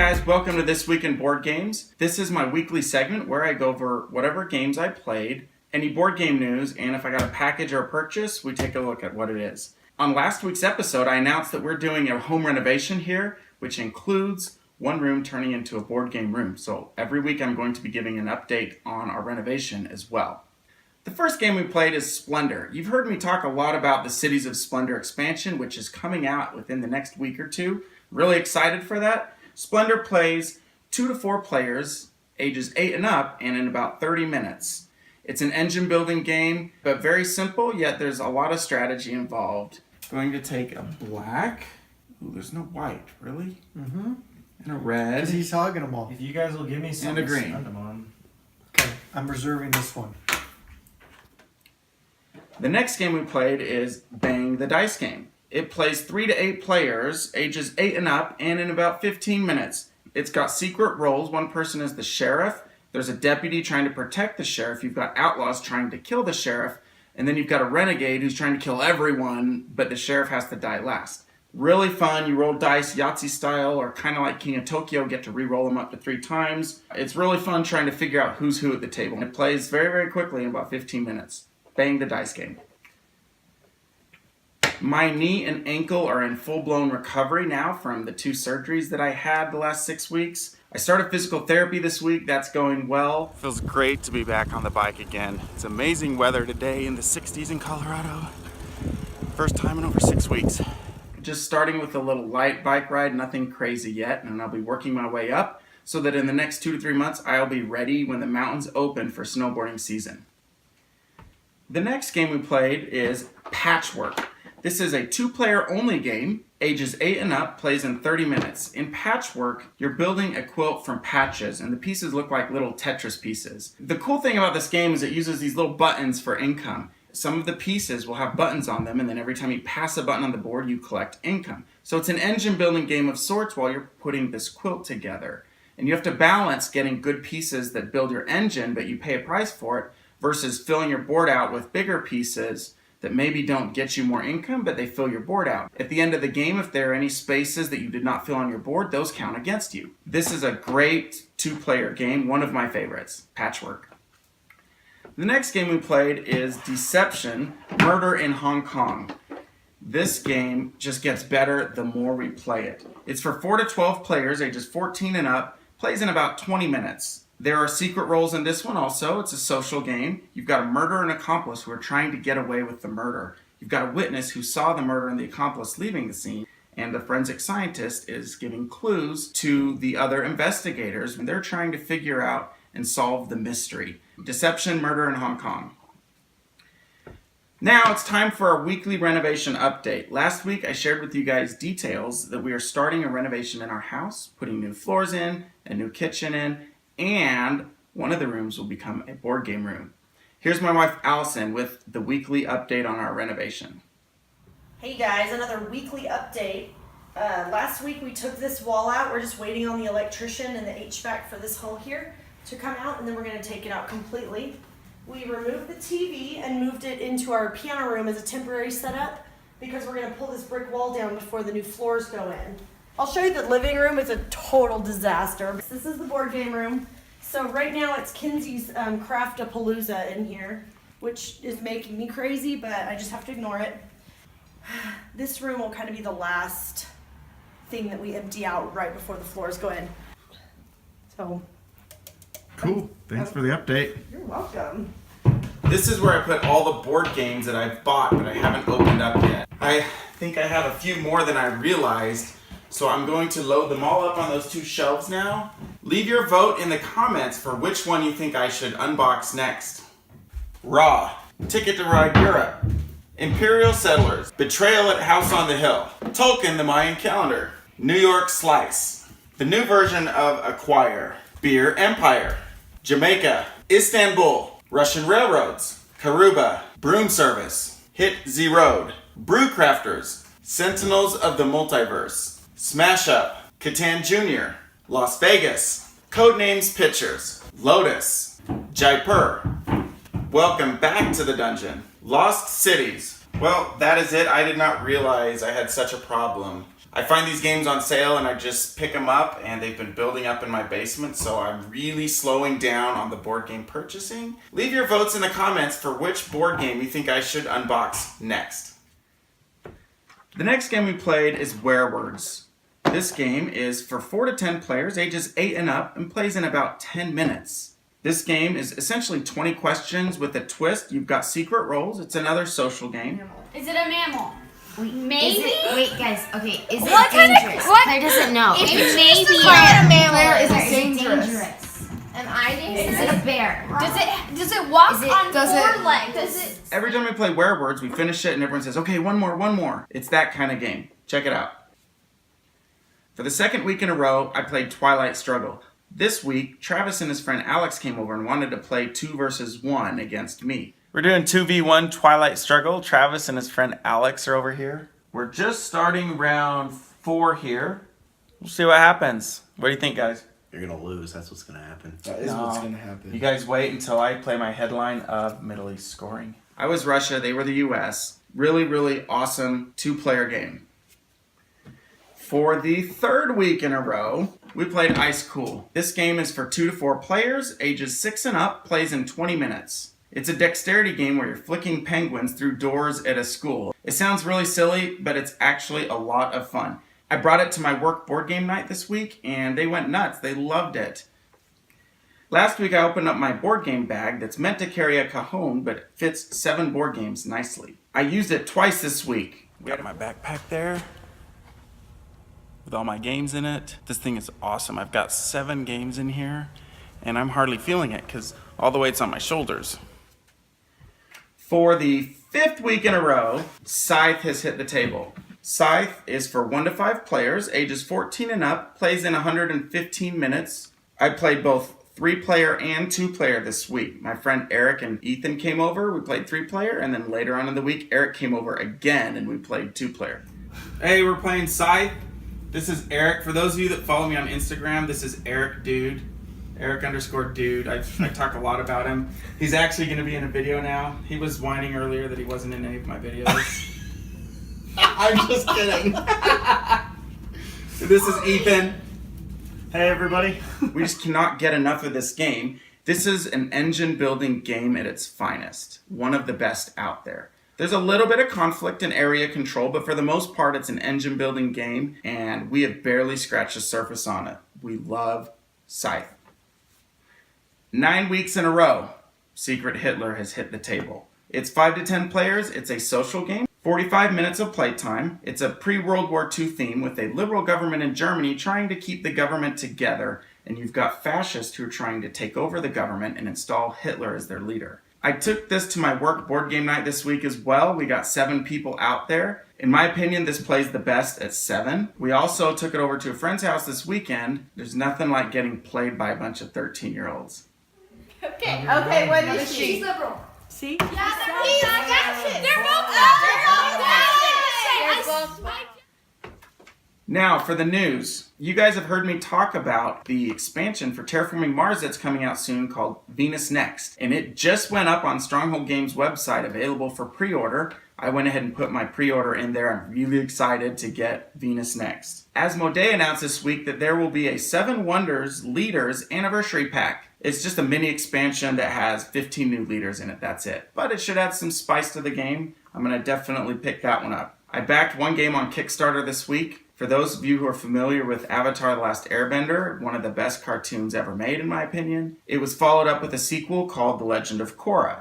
guys, welcome to This Week in Board Games. This is my weekly segment where I go over whatever games I played, any board game news, and if I got a package or a purchase, we take a look at what it is. On last week's episode, I announced that we're doing a home renovation here, which includes one room turning into a board game room. So every week I'm going to be giving an update on our renovation as well. The first game we played is Slender. You've heard me talk a lot about the Cities of Splendor expansion, which is coming out within the next week or two. Really excited for that. Slender plays 2 to 4 players, ages 8 and up, and in about 30 minutes. It's an engine building game, but very simple, yet there's a lot of strategy involved. Going to take a black. Ooh, there's no white, really? Mm-hmm. And a red. Because he's hogging them all. If you guys will give me something and a green. to spend them on. Okay, I'm reserving this one. The next game we played is Bang the Dice Game. It plays 3 to 8 players, ages 8 and up, and in about 15 minutes. It's got secret roles. One person is the sheriff. There's a deputy trying to protect the sheriff. You've got outlaws trying to kill the sheriff. And then you've got a renegade who's trying to kill everyone, but the sheriff has to die last. Really fun. You roll dice Yahtzee style, or kind of like King of Tokyo, get to re-roll them up to 3 times. It's really fun trying to figure out who's who at the table. It plays very, very quickly in about 15 minutes. Bang the Dice Game. My knee and ankle are in full-blown recovery now from the 2 surgeries that I had the last 6 weeks. I started physical therapy this week. That's going well. Feels great to be back on the bike again. It's amazing weather today in the 60s in Colorado. First time in over 6 weeks. Just starting with a little light bike ride, nothing crazy yet, and I'll be working my way up so that in the next 2 to 3 months, I'll be ready when the mountains open for snowboarding season. The next game we played is Patchwork. This is a 2-player only game, ages 8 and up, plays in 30 minutes. In Patchwork, you're building a quilt from patches, and the pieces look like little Tetris pieces. The cool thing about this game is it uses these little buttons for income. Some of the pieces will have buttons on them, and then every time you pass a button on the board, you collect income. So it's an engine building game of sorts while you're putting this quilt together. And you have to balance getting good pieces that build your engine, but you pay a price for it, versus filling your board out with bigger pieces that maybe don't get you more income, but they fill your board out. At the end of the game, if there are any spaces that you did not fill on your board, those count against you. This is a great 2-player game, one of my favorites, Patchwork. The next game we played is Deception, Murder in Hong Kong. This game just gets better the more we play it. It's for 4 to 12 players, ages 14 and up, plays in about 20 minutes. There are secret roles in this one also. It's a social game. You've got a murderer and accomplice who are trying to get away with the murder. You've got a witness who saw the murder and the accomplice leaving the scene. And the forensic scientist is giving clues to the other investigators when they're trying to figure out and solve the mystery. Deception, Murder in Hong Kong. Now it's time for our weekly renovation update. Last week I shared with you guys details that we are starting a renovation in our house, putting new floors in, a new kitchen in, and one of the rooms will become a board game room. Here's my wife Allison with the weekly update on our renovation. Hey guys, another weekly update. Last week we took this wall out. We're just waiting on the electrician and the HVAC for this hole here to come out, and then we're going to take it out completely. We removed the TV and moved it into our piano room as a temporary setup because we're going to pull this brick wall down before the new floors go in. I'll show you the living room. It's a total disaster. This is the board game room. So right now it's Kinsey's Craft-A-Palooza in here, which is making me crazy, but I just have to ignore it. This room will kind of be the last thing that we empty out right before the floors go in. So. Cool. Thanks for the update. You're welcome. This is where I put all the board games that I've bought but I haven't opened up yet. I think I have a few more than I realized. So I'm going to load them all up on those 2 shelves now. Leave your vote in the comments for which one you think I should unbox next. Raw, Ticket to Ride Europe, Imperial Settlers, Betrayal at House on the Hill, Tolkien the Mayan Calendar, New York Slice, the new version of Acquire, Beer Empire, Jamaica, Istanbul, Russian Railroads, Karuba, Broom Service, Hit Z Road, Brewcrafters, Sentinels of the Multiverse, Smash Up, Catan Jr., Las Vegas, Codenames Pictures, Lotus, Jaipur, Welcome Back to the Dungeon, Lost Cities. Well, that is it. I did not realize I had such a problem. I find these games on sale and I just pick them up, and they've been building up in my basement, so I'm really slowing down on the board game purchasing. Leave your votes in the comments for which board game you think I should unbox next. The next game we played is Werewords. This game is for 4 to 10 players, ages 8 and up, and plays in about 10 minutes. This game is essentially 20 questions with a twist. You've got secret roles. It's another social game. Is it a mammal? Maybe? Wait, guys. Okay, is it What kind of- dangerous? what- Claire doesn't know. If It's it's maybe Claire, Claire, is it it dangerous? Am I dangerous? Is it a bear? Does it walk Is it- on does four it- legs? Does it? Every time we play Werewords, we finish it and everyone says, okay, one more. It's that kind of game. Check it out. For the second week in a row, I played Twilight Struggle. This week, Travis and his friend Alex came over and wanted to play 2 versus 1 against me. We're doing 2v1 Twilight Struggle. Travis and his friend Alex are over here. We're just starting round 4 here. We'll see what happens. What do you think, guys? You're gonna lose. That's what's gonna happen. That is what's going to happen. You guys wait until I play my headline of Middle East scoring. I was Russia, they were the US. Really, really awesome 2-player game. For the third week in a row, we played Ice Cool. This game is for 2 to 4 players, ages 6 and up, plays in 20 minutes. It's a dexterity game where you're flicking penguins through doors at a school. It sounds really silly, but it's actually a lot of fun. I brought it to my work board game night this week, and they went nuts. They loved it. Last week I opened up my board game bag that's meant to carry a cajon, but it fits 7 board games nicely. I used it twice this week. Got my backpack there with all my games in it. This thing is awesome. I've got 7 games in here, and I'm hardly feeling it because all the weight's on my shoulders. For the 5th week in a row, Scythe has hit the table. Scythe is for 1 to 5 players, ages 14 and up, plays in 115 minutes. I played both 3-player and 2-player this week. My friend Eric and Ethan came over, we played 3-player, and then later on in the week, Eric came over again and we played 2-player. Hey, we're playing Scythe. This is Eric. For those of you that follow me on Instagram, this is Eric Dude. Eric_Dude. I talk a lot about him. He's actually going to be in a video now. He was whining earlier that he wasn't in any of my videos. I'm just kidding. This is Ethan. Hey, everybody. We just cannot get enough of this game. This is an engine building game at its finest. One of the best out there. There's a little bit of conflict and area control, but for the most part, it's an engine building game, and we have barely scratched the surface on it. We love Scythe. 9 weeks in a row, Secret Hitler has hit the table. It's 5 to 10 players. It's a social game. 45 minutes of playtime. It's a pre-World War II theme with a liberal government in Germany trying to keep the government together, and you've got fascists who are trying to take over the government and install Hitler as their leader. I took this to my work board game night this week as well. We got 7 people out there. In my opinion, this plays the best at 7. We also took it over to a friend's house this weekend. There's nothing like getting played by a bunch of 13-year-olds. Okay, what is she? She's liberal. See? Yeah, they're both Now, for the news. You guys have heard me talk about the expansion for Terraforming Mars that's coming out soon called Venus Next. And it just went up on Stronghold Games' website, available for pre-order. I went ahead and put my pre-order in there. I'm really excited to get Venus Next. Asmodee announced this week that there will be a 7 Wonders Leaders Anniversary Pack. It's just a mini expansion that has 15 new leaders in it, that's it. But it should add some spice to the game. I'm going to definitely pick that one up. I backed one game on Kickstarter this week. For those of you who are familiar with Avatar: The Last Airbender, one of the best cartoons ever made in my opinion, it was followed up with a sequel called The Legend of Korra.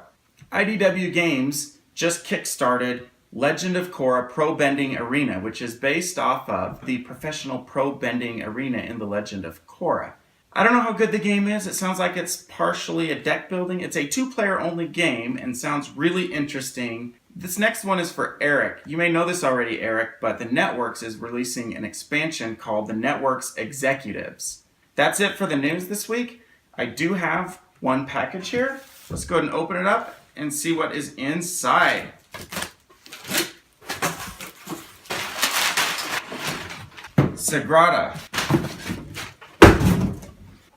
IDW Games just kickstarted Legend of Korra Pro Bending Arena, which is based off of the professional pro bending arena in The Legend of Korra. I don't know how good the game is. It sounds like it's partially a deck building. It's a 2-player only game and sounds really interesting. This next one is for Eric. You may know this already, Eric, but the Networks is releasing an expansion called the Networks Executives. That's it for the news this week. I do have one package here. Let's go ahead and open it up and see what is inside. Sagrada.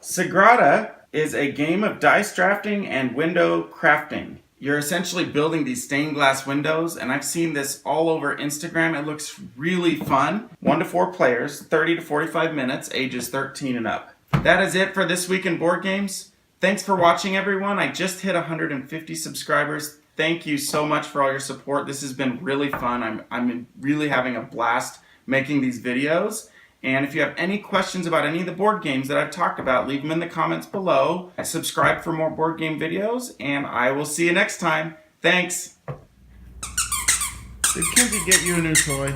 Sagrada is a game of dice drafting and window crafting. You're essentially building these stained glass windows, and I've seen this all over Instagram. It looks really fun. 1 to 4 players, 30 to 45 minutes, ages 13 and up. That is it for this week in board games. Thanks for watching, everyone. I just hit 150 subscribers. Thank you so much for all your support. This has been really fun. I'm really having a blast making these videos. And if you have any questions about any of the board games that I've talked about, leave them in the comments below. Subscribe for more board game videos, and I will see you next time. Thanks. Did Kenzie get you a new toy?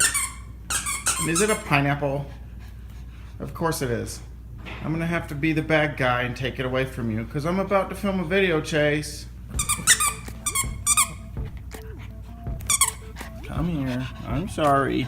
And is it a pineapple? Of course it is. I'm going to have to be the bad guy and take it away from you, because I'm about to film a video, Chase. Come here. I'm sorry.